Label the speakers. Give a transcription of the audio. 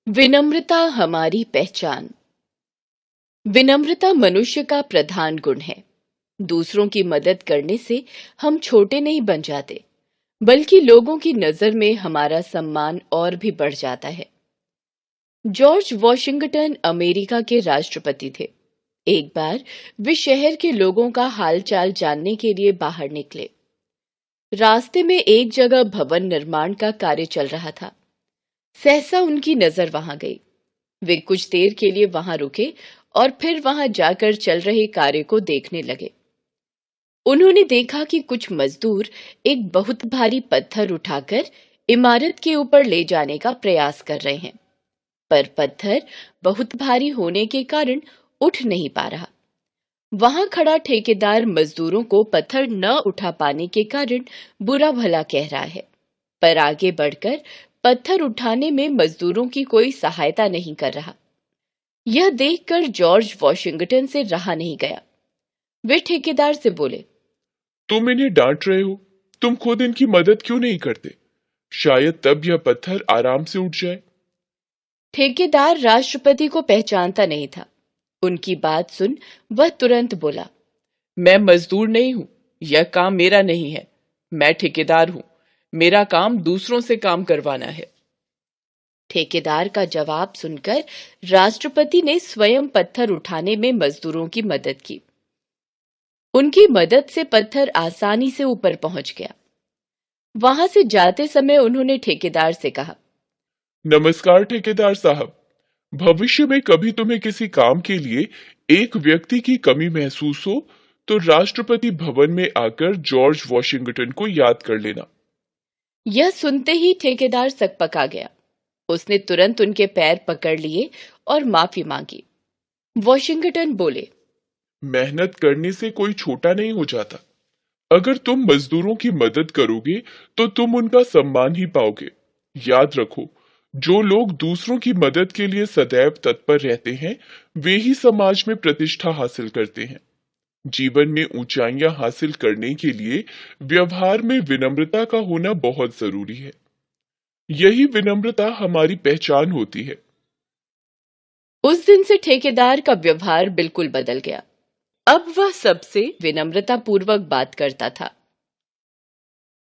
Speaker 1: विनम्रता हमारी पहचान। विनम्रता मनुष्य का प्रधान गुण है। दूसरों की मदद करने से हम छोटे नहीं बन जाते, बल्कि लोगों की नजर में हमारा सम्मान और भी बढ़ जाता है। जॉर्ज वॉशिंगटन अमेरिका के राष्ट्रपति थे। एक बार वे शहर के लोगों का हालचाल जानने के लिए बाहर निकले। रास्ते में एक जगह भवन निर्माण का कार्य चल रहा था। सहसा उनकी नजर वहां गई। वे कुछ देर के लिए वहां रुके और फिर वहां जाकर चल रहे कार्य को देखने लगे। उन्होंने देखा कि कुछ मजदूर एक बहुत भारी पत्थर उठाकर इमारत के ऊपर ले जाने का प्रयास कर रहे हैं, पर पत्थर बहुत भारी होने के कारण उठ नहीं पा रहा। वहां खड़ा ठेकेदार मजदूरों को पत्थर न उठा पाने के कारण बुरा भला कह रहा है, पर आगे बढ़कर पत्थर उठाने में मजदूरों की कोई सहायता नहीं कर रहा। यह देखकर जॉर्ज वॉशिंगटन से रहा नहीं गया। वे ठेकेदार से बोले,
Speaker 2: तुम इन्हें डांट रहे हो, तुम खुद इनकी मदद क्यों नहीं करते? शायद तब यह पत्थर आराम से उठ जाए।
Speaker 1: ठेकेदार राष्ट्रपति को पहचानता नहीं था। उनकी बात सुन वह तुरंत बोला,
Speaker 3: मैं मजदूर नहीं हूं, यह काम मेरा नहीं है। मैं ठेकेदार हूं, मेरा काम दूसरों से काम करवाना है।
Speaker 1: ठेकेदार का जवाब सुनकर राष्ट्रपति ने स्वयं पत्थर उठाने में मजदूरों की मदद की। उनकी मदद से पत्थर आसानी से ऊपर पहुंच गया। वहां से जाते समय उन्होंने ठेकेदार से कहा,
Speaker 2: नमस्कार ठेकेदार साहब, भविष्य में कभी तुम्हें किसी काम के लिए एक व्यक्ति की कमी महसूस हो तो राष्ट्रपति भवन में आकर जॉर्ज वॉशिंगटन को याद कर लेना।
Speaker 1: यह सुनते ही ठेकेदार सकपका गया। उसने तुरंत उनके पैर पकड़ लिए और माफी मांगी। वॉशिंगटन बोले,
Speaker 2: मेहनत करने से कोई छोटा नहीं हो जाता। अगर तुम मजदूरों की मदद करोगे तो तुम उनका सम्मान ही पाओगे। याद रखो, जो लोग दूसरों की मदद के लिए सदैव तत्पर रहते हैं, वे ही समाज में प्रतिष्ठा हासिल करते हैं। जीवन में ऊंचाइयां हासिल करने के लिए व्यवहार में विनम्रता का होना बहुत जरूरी है। यही विनम्रता हमारी पहचान होती है।
Speaker 1: उस दिन से ठेकेदार का व्यवहार बिल्कुल बदल गया। अब वह सबसे विनम्रता पूर्वक बात करता था।